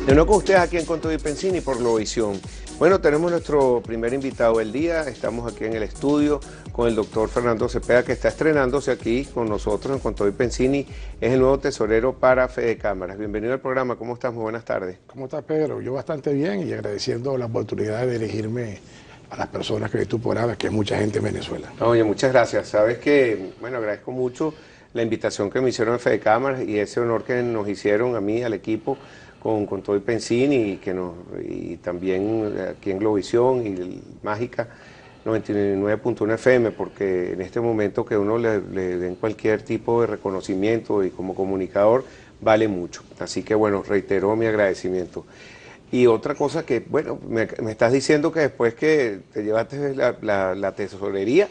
De nuevo con ustedes aquí en Con Todo y Pensini por Globovisión. Bueno, tenemos nuestro primer invitado del día. Estamos aquí en el estudio con el doctor Fernando Cepeda, que está estrenándose aquí con nosotros en Con Todo y Pensini. Es el nuevo tesorero para Fede Cámaras. Bienvenido al programa. ¿Cómo estás? Muy buenas tardes. ¿Cómo estás, Pedro? Yo bastante bien y agradeciendo la oportunidad de elegirme a las personas que ves tu programa, que es mucha gente en Venezuela. Oye, muchas gracias. Sabes que, bueno, agradezco mucho la invitación que me hicieron en Fede Cámaras y ese honor que nos hicieron a mí, al equipo, con Todo y Pensini y también aquí en Globovisión y Mágica 99.1 FM, porque en este momento que uno le den cualquier tipo de reconocimiento y como comunicador vale mucho. Así que bueno, reitero mi agradecimiento. Y otra cosa que, bueno, me estás diciendo que después que te llevaste la tesorería,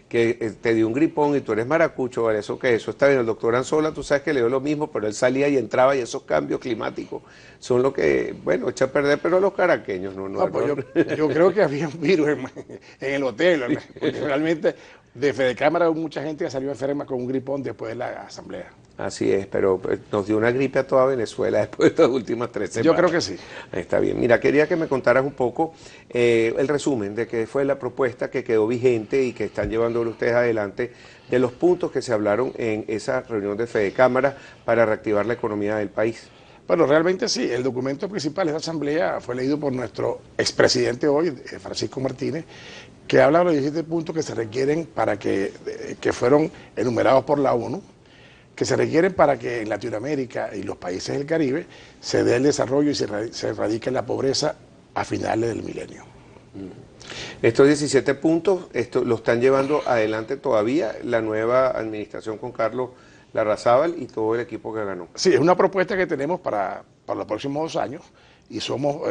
que te dio un gripón y tú eres maracucho, ¿vale? Eso está bien. El doctor Anzola, tú sabes que le dio lo mismo, pero él salía y entraba y esos cambios climáticos son lo que, bueno, echa a perder, pero los caraqueños Yo creo que había un virus en el hotel, porque realmente de Fede Cámara hubo mucha gente que salió enferma con un gripón después de la asamblea. Así es, pero nos dio una gripe a toda Venezuela después de estas últimas 3 semanas. Yo creo que sí. Está bien. Mira, quería que me contaras un poco el resumen de qué fue la propuesta que quedó vigente y que están llevando ustedes adelante, de los puntos que se hablaron en esa reunión de Fede Cámara para reactivar la economía del país. Bueno, realmente sí. El documento principal de esta asamblea fue leído por nuestro expresidente hoy, Francisco Martínez, que habla de los 17 puntos que se requieren para que fueron enumerados por la ONU, que se requieren para que en Latinoamérica y los países del Caribe se dé el desarrollo y se erradique la pobreza a finales del milenio. Estos 17 puntos lo están llevando adelante todavía la nueva administración con Carlos Larrazábal y todo el equipo que ganó. Sí, es una propuesta que tenemos para los próximos 2 años y somos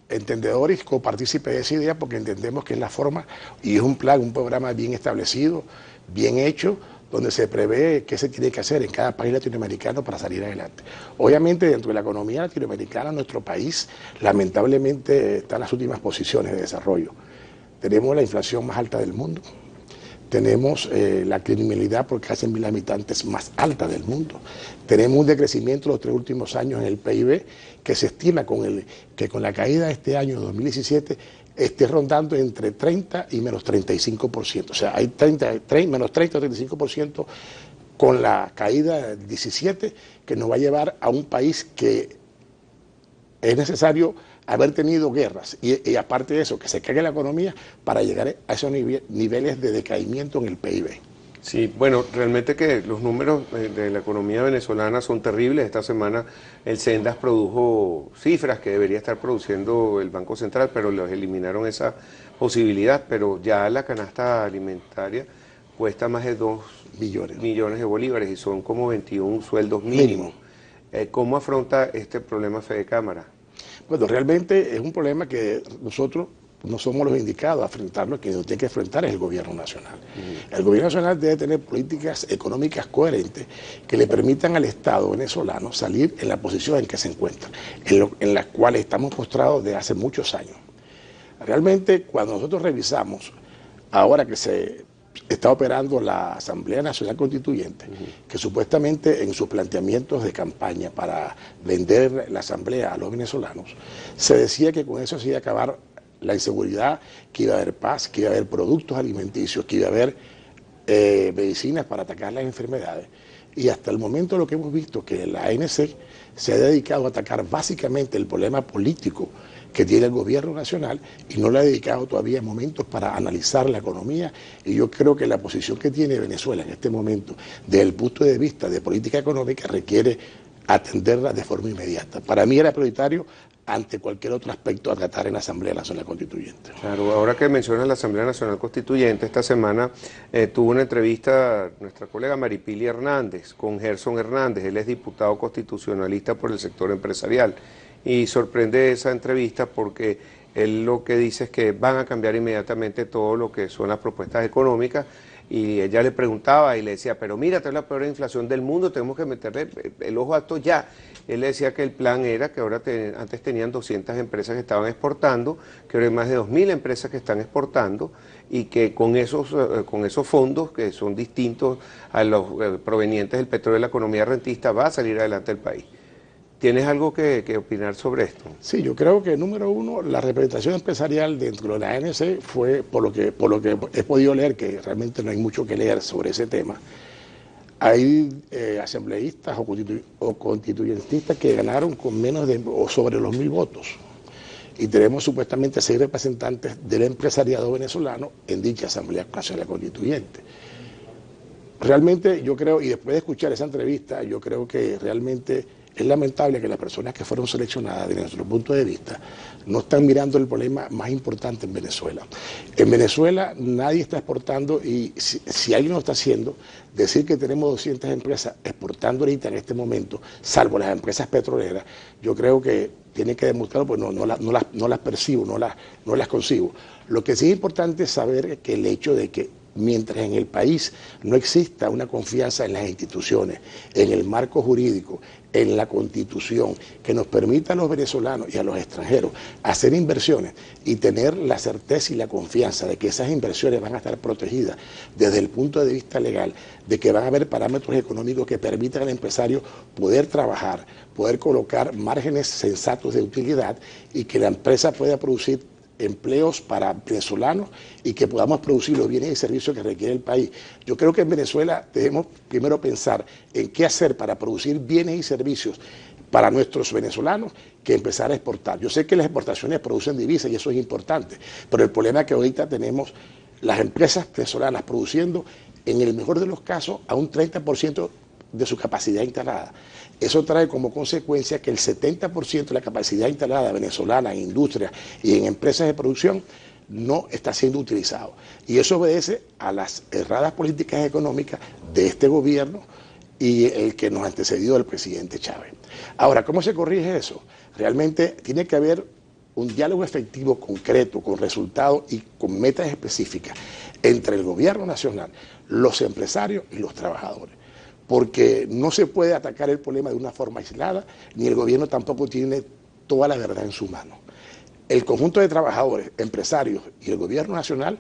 entendedores y copartícipes de esa idea porque entendemos que es la forma y es un plan, un programa bien establecido, bien hecho, donde se prevé qué se tiene que hacer en cada país latinoamericano para salir adelante. Obviamente, dentro de la economía latinoamericana, nuestro país lamentablemente está en las últimas posiciones de desarrollo. Tenemos la inflación más alta del mundo, tenemos la criminalidad por casi 1.000 habitantes más alta del mundo, tenemos un decrecimiento los 3 últimos años en el PIB que se estima que con la caída de este año 2017 esté rondando entre 30 y menos 35%. O sea, hay menos 30 o 35% con la caída del 17 que nos va a llevar a un país que es necesario haber tenido guerras y aparte de eso, que se caiga la economía para llegar a esos niveles de decaimiento en el PIB. Sí, bueno, realmente que los números de la economía venezolana son terribles. Esta semana el Sendas produjo cifras que debería estar produciendo el Banco Central, pero les eliminaron esa posibilidad. Pero ya la canasta alimentaria cuesta más de 2 millones de bolívares y son como 21 sueldos mínimos. ¿Cómo afronta este problema Fede Cámara? Bueno, realmente es un problema que nosotros no somos los indicados a enfrentarlo, que lo tiene que enfrentar es el gobierno nacional. El gobierno nacional debe tener políticas económicas coherentes que le permitan al Estado venezolano salir en la posición en que se encuentra, en la cual estamos postrados desde hace muchos años. Realmente, cuando nosotros revisamos, ahora que se está operando la Asamblea Nacional Constituyente, que supuestamente en sus planteamientos de campaña para vender la Asamblea a los venezolanos, se decía que con eso se iba a acabar la inseguridad, que iba a haber paz, que iba a haber productos alimenticios, que iba a haber medicinas para atacar las enfermedades. Y hasta el momento lo que hemos visto que la ANC se ha dedicado a atacar básicamente el problema político que tiene el gobierno nacional y no le ha dedicado todavía momentos para analizar la economía. Y yo creo que la posición que tiene Venezuela en este momento, desde el punto de vista de política económica, requiere atenderla de forma inmediata. Para mí era prioritario ante cualquier otro aspecto a tratar en la Asamblea Nacional Constituyente. Claro, ahora que mencionas la Asamblea Nacional Constituyente, esta semana tuvo una entrevista nuestra colega Maripili Hernández con Gerson Hernández. Él es diputado constitucionalista por el sector empresarial y sorprende esa entrevista porque él lo que dice es que van a cambiar inmediatamente todo lo que son las propuestas económicas. Y ella le preguntaba y le decía, pero mira, esta es la peor inflación del mundo, tenemos que meterle el ojo a esto ya. Él le decía que el plan era que ahora antes tenían 200 empresas que estaban exportando, que ahora hay más de 2.000 empresas que están exportando y que con esos fondos, que son distintos a los provenientes del petróleo de la economía rentista, va a salir adelante el país. ¿Tienes algo que opinar sobre esto? Sí, yo creo que número uno, la representación empresarial dentro de la ANC fue, por lo que he podido leer, que realmente no hay mucho que leer sobre ese tema, hay asambleístas o constituyentistas que ganaron con menos de o sobre los 1000 votos. Y tenemos supuestamente 6 representantes del empresariado venezolano en dicha Asamblea Nacional Constituyente. Realmente yo creo, y después de escuchar esa entrevista, yo creo que realmente es lamentable que las personas que fueron seleccionadas, desde nuestro punto de vista, no están mirando el problema más importante en Venezuela. En Venezuela nadie está exportando, y si alguien lo está haciendo, decir que tenemos 200 empresas exportando ahorita en este momento, salvo las empresas petroleras, yo creo que tienen que demostrarlo, pues no las percibo, no las concibo. Lo que sí es importante es saber que el hecho de que mientras en el país no exista una confianza en las instituciones, en el marco jurídico, en la Constitución, que nos permita a los venezolanos y a los extranjeros hacer inversiones y tener la certeza y la confianza de que esas inversiones van a estar protegidas desde el punto de vista legal, de que van a haber parámetros económicos que permitan al empresario poder trabajar, poder colocar márgenes sensatos de utilidad y que la empresa pueda producir empleos para venezolanos y que podamos producir los bienes y servicios que requiere el país. Yo creo que en Venezuela debemos primero pensar en qué hacer para producir bienes y servicios para nuestros venezolanos que empezar a exportar. Yo sé que las exportaciones producen divisas y eso es importante, pero el problema es que ahorita tenemos las empresas venezolanas produciendo, en el mejor de los casos, a un 30% de su capacidad instalada. Eso trae como consecuencia que el 70% de la capacidad instalada venezolana en industria y en empresas de producción no está siendo utilizado. Y eso obedece a las erradas políticas económicas de este gobierno y el que nos antecedió del presidente Chávez. Ahora, ¿cómo se corrige eso? Realmente tiene que haber un diálogo efectivo, concreto, con resultados y con metas específicas entre el gobierno nacional, los empresarios y los trabajadores. Porque no se puede atacar el problema de una forma aislada, ni el gobierno tampoco tiene toda la verdad en su mano. El conjunto de trabajadores, empresarios y el gobierno nacional,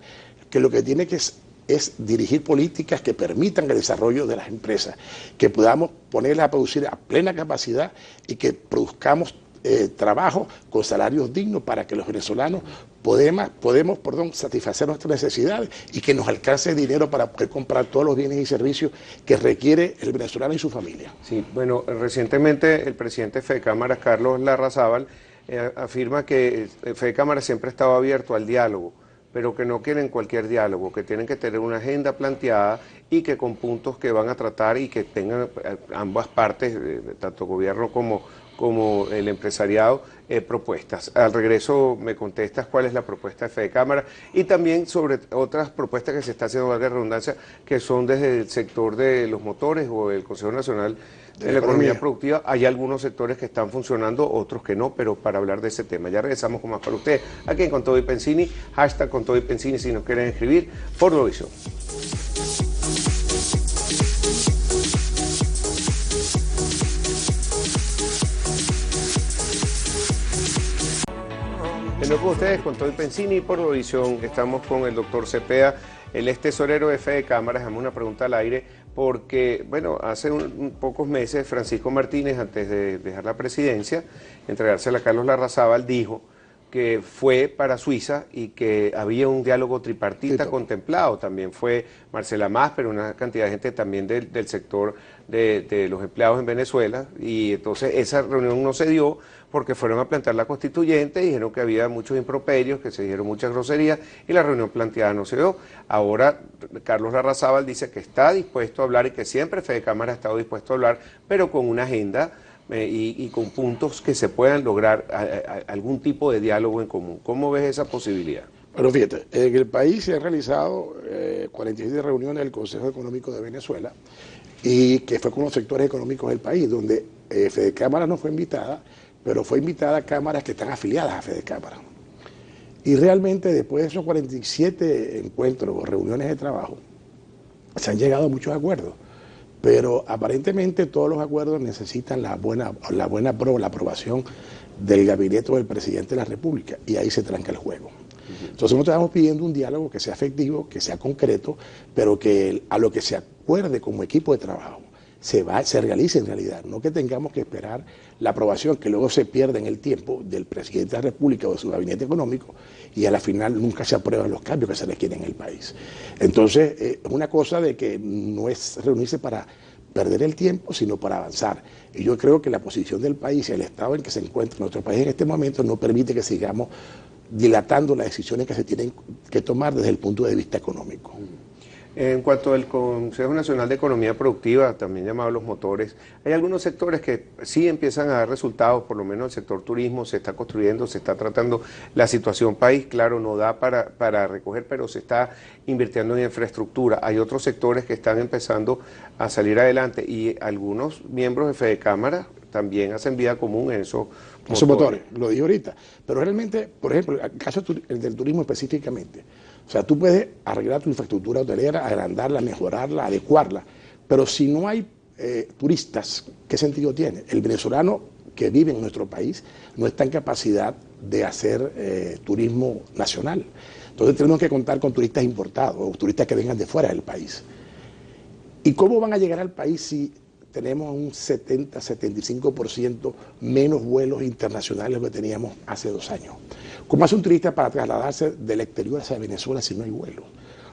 que lo que tiene que es dirigir políticas que permitan el desarrollo de las empresas, que podamos ponerlas a producir a plena capacidad y que produzcamos trabajo con salarios dignos para que los venezolanos podemos satisfacer nuestras necesidades y que nos alcance dinero para poder comprar todos los bienes y servicios que requiere el venezolano y su familia. Sí, bueno, recientemente el presidente de Fedecámaras, Carlos Larrazábal, afirma que Fedecámaras siempre ha estado abierto al diálogo, pero que no quieren cualquier diálogo, que tienen que tener una agenda planteada y que con puntos que van a tratar y que tengan ambas partes, tanto gobierno como el empresariado, propuestas. Al regreso me contestas cuál es la propuesta de Fedecámaras y también sobre otras propuestas que se está haciendo, valga la redundancia, que son desde el sector de los motores o el Consejo Nacional de la Economía Productiva. Hay algunos sectores que están funcionando, otros que no, pero para hablar de ese tema. Ya regresamos con más para ustedes. Aquí en Con Todo y Pensini, hashtag Con Todo y Pensini si nos quieren escribir, por Globovisión. De nuevo con ustedes, con Todo y Pensini por Globovisión. Estamos con el doctor Cepeda, él es tesorero de Fedecámaras. Dejamos una pregunta al aire porque, bueno, hace pocos meses Francisco Martínez, antes de dejar la presidencia, entregársela a Carlos Larrazábal, dijo que fue para Suiza y que había un diálogo tripartita contemplado. También fue Marcela Másper, una cantidad de gente también del sector de los empleados en Venezuela, y entonces esa reunión no se dio porque fueron a plantear la constituyente y dijeron que había muchos improperios, que se dijeron muchas groserías y la reunión planteada no se dio. Ahora Carlos Larrazábal dice que está dispuesto a hablar y que siempre Fedecámaras ha estado dispuesto a hablar, pero con una agenda y con puntos que se puedan lograr algún tipo de diálogo en común. ¿Cómo ves esa posibilidad? Bueno, fíjate, en el país se han realizado 47 reuniones del Consejo Económico de Venezuela y que fue con los sectores económicos del país, donde Fedecámaras no fue invitada, pero fue invitada a cámaras que están afiliadas a Fedecámaras. Y realmente después de esos 47 encuentros o reuniones de trabajo, se han llegado a muchos acuerdos, pero aparentemente todos los acuerdos necesitan la aprobación del gabinete del presidente de la República, y ahí se tranca el juego. Entonces nosotros estamos pidiendo un diálogo que sea efectivo, que sea concreto, pero que a lo que se acuerde como equipo de trabajo se realice en realidad, no que tengamos que esperar la aprobación que luego se pierde en el tiempo del presidente de la República o de su gabinete económico y a la final nunca se aprueban los cambios que se requieren en el país. Entonces, es una cosa de que no es reunirse para perder el tiempo, sino para avanzar. Y yo creo que la posición del país y el estado en que se encuentra nuestro país en este momento no permite que sigamos dilatando las decisiones que se tienen que tomar desde el punto de vista económico. En cuanto al Consejo Nacional de Economía Productiva, también llamado los motores, hay algunos sectores que sí empiezan a dar resultados, por lo menos el sector turismo se está construyendo, se está tratando la situación país, claro, no da para recoger, pero se está invirtiendo en infraestructura. Hay otros sectores que están empezando a salir adelante y algunos miembros de Fedecámara también hacen vida común en esos motores. Lo dije ahorita, pero realmente, por ejemplo, el caso del turismo específicamente, o sea, tú puedes arreglar tu infraestructura hotelera, agrandarla, mejorarla, adecuarla, pero si no hay turistas, ¿qué sentido tiene? El venezolano que vive en nuestro país no está en capacidad de hacer turismo nacional. Entonces tenemos que contar con turistas importados o turistas que vengan de fuera del país. ¿Y cómo van a llegar al país si tenemos un 70-75% menos vuelos internacionales de lo que teníamos hace 2 años? ¿Cómo hace un turista para trasladarse del exterior hacia Venezuela si no hay vuelos?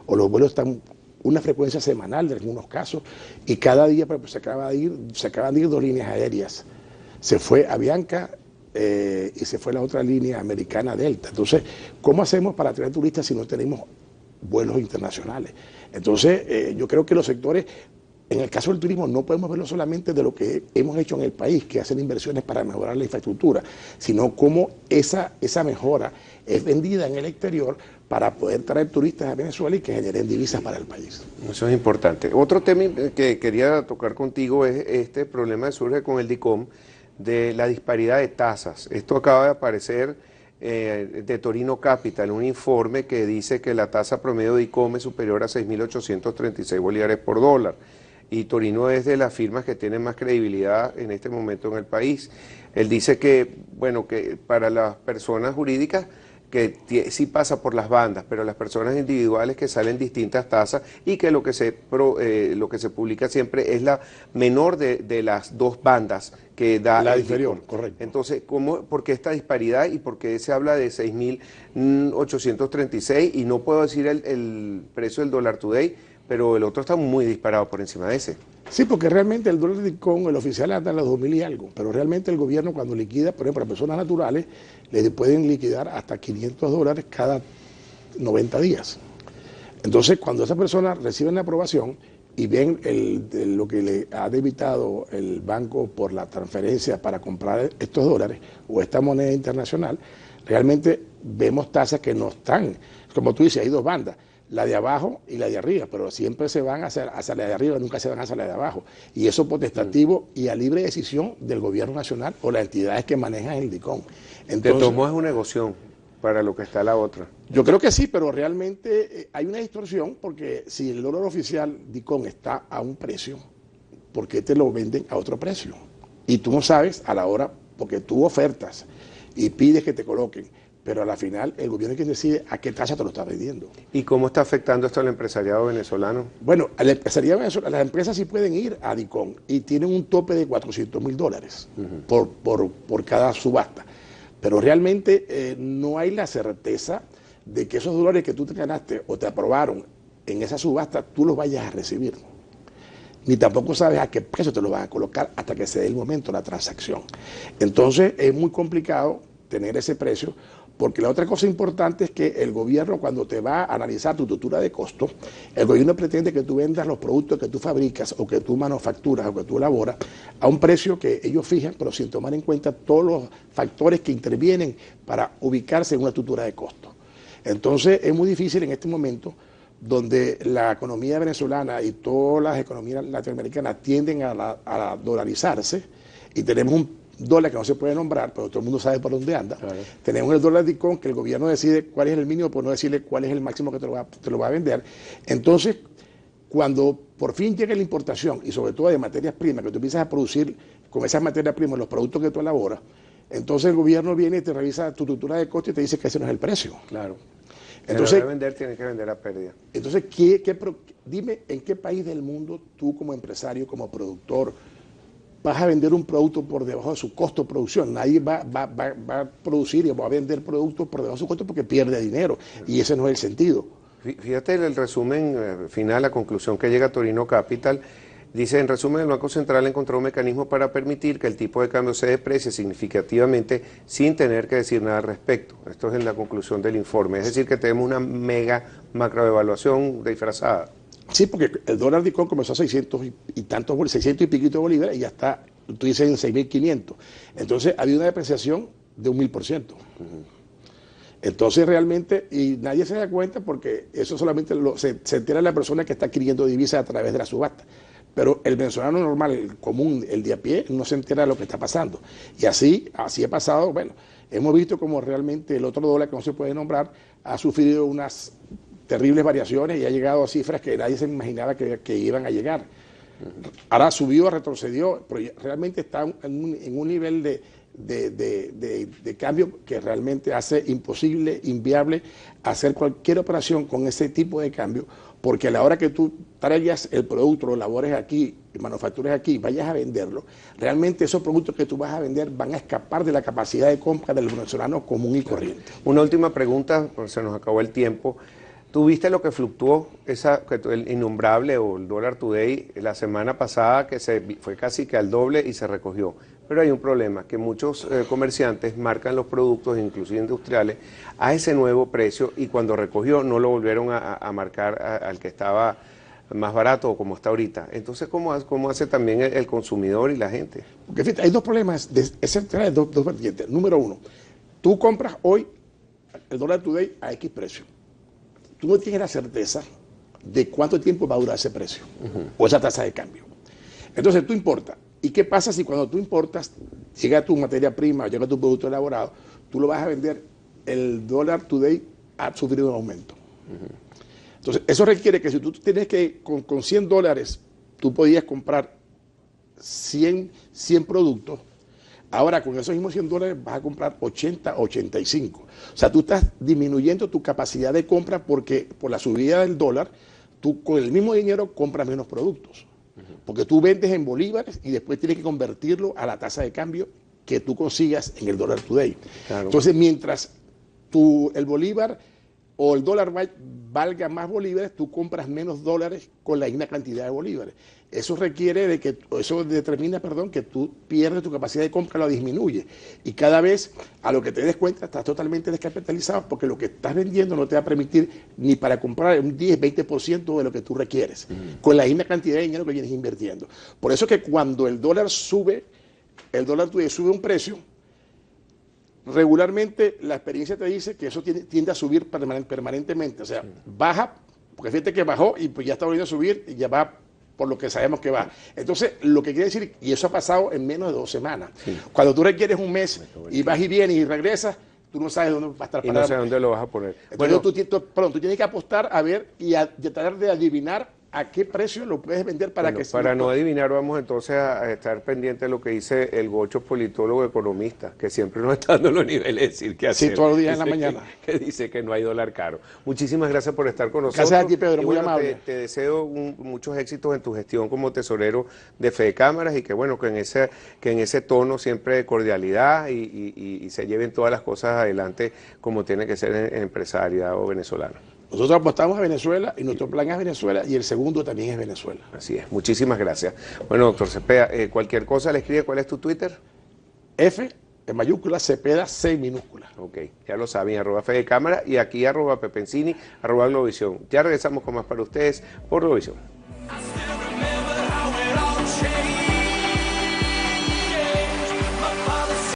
O los vuelos están una frecuencia semanal en algunos casos y cada día pues, se acaban de ir 2 líneas aéreas. Se fue Avianca y se fue la otra línea americana Delta. Entonces, ¿cómo hacemos para traer turistas si no tenemos vuelos internacionales? Entonces, yo creo que los sectores, en el caso del turismo, no podemos verlo solamente de lo que hemos hecho en el país, que hacen inversiones para mejorar la infraestructura, sino cómo esa mejora es vendida en el exterior para poder traer turistas a Venezuela y que generen divisas para el país. Eso es importante. Otro tema que quería tocar contigo es este problema que surge con el DICOM de la disparidad de tasas. Esto acaba de aparecer de Torino Capital, un informe que dice que la tasa promedio de DICOM es superior a 6.836 bolívares por dólar. Y Torino es de las firmas que tienen más credibilidad en este momento en el país. Él dice que, bueno, que para las personas jurídicas, que sí pasa por las bandas, pero las personas individuales que salen distintas tasas y que lo que se publica siempre es la menor de las 2 bandas que da la inferior, correcto. Entonces, ¿por qué esta disparidad y por qué se habla de 6.836 y no puedo decir el precio del dólar today? Pero el otro está muy disparado por encima de ese. Sí, porque realmente el dólar DICOM, el oficial anda en los 2.000 y algo, pero realmente el gobierno cuando liquida, por ejemplo, a personas naturales, le pueden liquidar hasta $500 cada 90 días. Entonces, cuando esas personas reciben la aprobación y ven lo que le ha debitado el banco por la transferencia para comprar estos dólares o esta moneda internacional, realmente vemos tasas que no están, como tú dices, hay 2 bandas. La de abajo y la de arriba, pero siempre se van hacia la de arriba, nunca se van hacia la de abajo. Y eso potestativo y a libre decisión del gobierno nacional o las entidades que manejan el DICOM. Entonces, de todos modos es una negocio para lo que está la otra. Yo creo que sí, pero realmente hay una distorsión porque si el dólar oficial DICOM está a un precio, ¿por qué te lo venden a otro precio? Y tú no sabes a la hora, porque tú ofertas y pides que te coloquen, pero a la final el gobierno es quien decide a qué tasa te lo está vendiendo. ¿Y cómo está afectando esto al empresariado venezolano? Bueno, al empresariado venezolano, las empresas sí pueden ir a DICOM y tienen un tope de $400.000 por cada subasta, pero realmente no hay la certeza de que esos dólares que tú te ganaste o te aprobaron en esa subasta, tú los vayas a recibir. Ni tampoco sabes a qué precio te lo van a colocar hasta que se dé el momento de la transacción. Entonces es muy complicado tener ese precio, porque la otra cosa importante es que el gobierno, cuando te va a analizar tu estructura de costo, el gobierno pretende que tú vendas los productos que tú fabricas o que tú manufacturas o que tú elaboras a un precio que ellos fijan, pero sin tomar en cuenta todos los factores que intervienen para ubicarse en una estructura de costo. Entonces es muy difícil en este momento, donde la economía venezolana y todas las economías latinoamericanas tienden a dolarizarse y tenemos un dólar que no se puede nombrar, pero todo el mundo sabe por dónde anda. Claro. Tenemos el dólar DICOM, que el gobierno decide cuál es el mínimo, por no decirle cuál es el máximo que te lo va a vender. Entonces, cuando por fin llega la importación, y sobre todo de materias primas, que tú empiezas a producir con esas materias primas los productos que tú elaboras, entonces el gobierno viene y te revisa tu estructura de costo y te dice que ese no es el precio. Claro. Entonces, vender, tiene que vender a pérdida. Entonces, dime en qué país del mundo tú como empresario, como productor, vas a vender un producto por debajo de su costo de producción. Nadie va a producir y va a vender productos por debajo de su costo porque pierde dinero. Y ese no es el sentido. Fíjate el resumen final, la conclusión que llega a Torino Capital. Dice, en resumen, el Banco Central encontró un mecanismo para permitir que el tipo de cambio se deprecie significativamente sin tener que decir nada al respecto. Esto es en la conclusión del informe. Es decir, que tenemos una mega macroevaluación disfrazada. Sí, porque el dólar DICOM comenzó a 600 y tantos, 600 y piquito de bolívares y ya está, tú dices, en 6.500. Entonces, ha habido una depreciación de un 1000%. Entonces, realmente, y nadie se da cuenta porque eso solamente se entera la persona que está adquiriendo divisas a través de la subasta. Pero el venezolano normal, el común, el de a pie, no se entera de lo que está pasando. Y así ha pasado, bueno, hemos visto como realmente el otro dólar que no se puede nombrar ha sufrido unas terribles variaciones y ha llegado a cifras que nadie se imaginaba que iban a llegar. Ahora subió, retrocedió, pero realmente está en un nivel de cambio que realmente hace imposible, inviable hacer cualquier operación con ese tipo de cambio, porque a la hora que tú traigas el producto, lo labores aquí, manufactures aquí, vayas a venderlo, realmente esos productos que tú vas a vender van a escapar de la capacidad de compra del venezolano común y corriente. Una última pregunta, porque se nos acabó el tiempo. ¿Tú viste lo que fluctuó, el innombrable o el dólar today la semana pasada, que fue casi que al doble y se recogió? Pero hay un problema, que muchos comerciantes marcan los productos, inclusive industriales, a ese nuevo precio y cuando recogió no lo volvieron a marcar al que estaba más barato o como está ahorita. Entonces, ¿cómo hace también el consumidor y la gente? Porque fíjate, hay dos problemas, hay dos vertientes. Número uno, tú compras hoy el dólar today a X precio. Tú no tienes la certeza de cuánto tiempo va a durar ese precio o esa tasa de cambio. Entonces tú importas. ¿Y qué pasa si cuando tú importas, llega tu materia prima, llega tu producto elaborado, tú lo vas a vender, el dólar today ha sufrido un aumento? Entonces eso requiere que si tú tienes que, con $100, tú podías comprar 100 productos. Ahora, con esos mismos $100 vas a comprar 80, 85. O sea, tú estás disminuyendo tu capacidad de compra porque por la subida del dólar, tú con el mismo dinero compras menos productos. Porque tú vendes en bolívares y después tienes que convertirlo a la tasa de cambio que tú consigas en el dólar today. Claro. Entonces, mientras el bolívar o el dólar valga más bolívares, tú compras menos dólares con la misma cantidad de bolívares. Eso determina que tú pierdes tu capacidad de compra, lo disminuye. Y cada vez, a lo que te des cuenta, estás totalmente descapitalizado porque lo que estás vendiendo no te va a permitir ni para comprar un 10, 20% de lo que tú requieres, con la misma cantidad de dinero que vienes invirtiendo. Por eso que cuando el dólar sube un precio, regularmente la experiencia te dice que eso tiende a subir permanentemente, o sea, baja, porque fíjate que bajó y pues ya está volviendo a subir y ya va por lo que sabemos que va. Entonces, lo que quiere decir, y eso ha pasado en menos de 2 semanas, cuando tú requieres un mes y vas y vienes y regresas, tú no sabes dónde va a estar parado. Y no sé dónde lo vas a poner. Entonces, tú tienes que apostar a ver y a tratar de adivinar a qué precio lo puedes vender para que... Para no adivinar, vamos entonces a estar pendiente de lo que dice el Gocho, politólogo economista, que siempre nos está dando los niveles, decir que hacer. Sí, todos los días en la mañana. Que dice que no hay dólar caro. Muchísimas gracias por estar con nosotros. Gracias a ti, Pedro, muy amable. Te deseo muchos éxitos en tu gestión como tesorero de Fede Cámaras y que bueno, que en ese tono siempre de cordialidad y se lleven todas las cosas adelante como tiene que ser en empresariado venezolano. Nosotros apostamos a Venezuela y nuestro plan es Venezuela y el segundo también es Venezuela. Así es, muchísimas gracias. Bueno, doctor Cepeda, cualquier cosa le escribe, ¿cuál es tu Twitter? F en mayúscula, Cepeda C minúscula. Ok, ya lo saben, @Fede Cámara y aquí @Pepensini, @Globovisión. Ya regresamos con más para ustedes por Globovisión.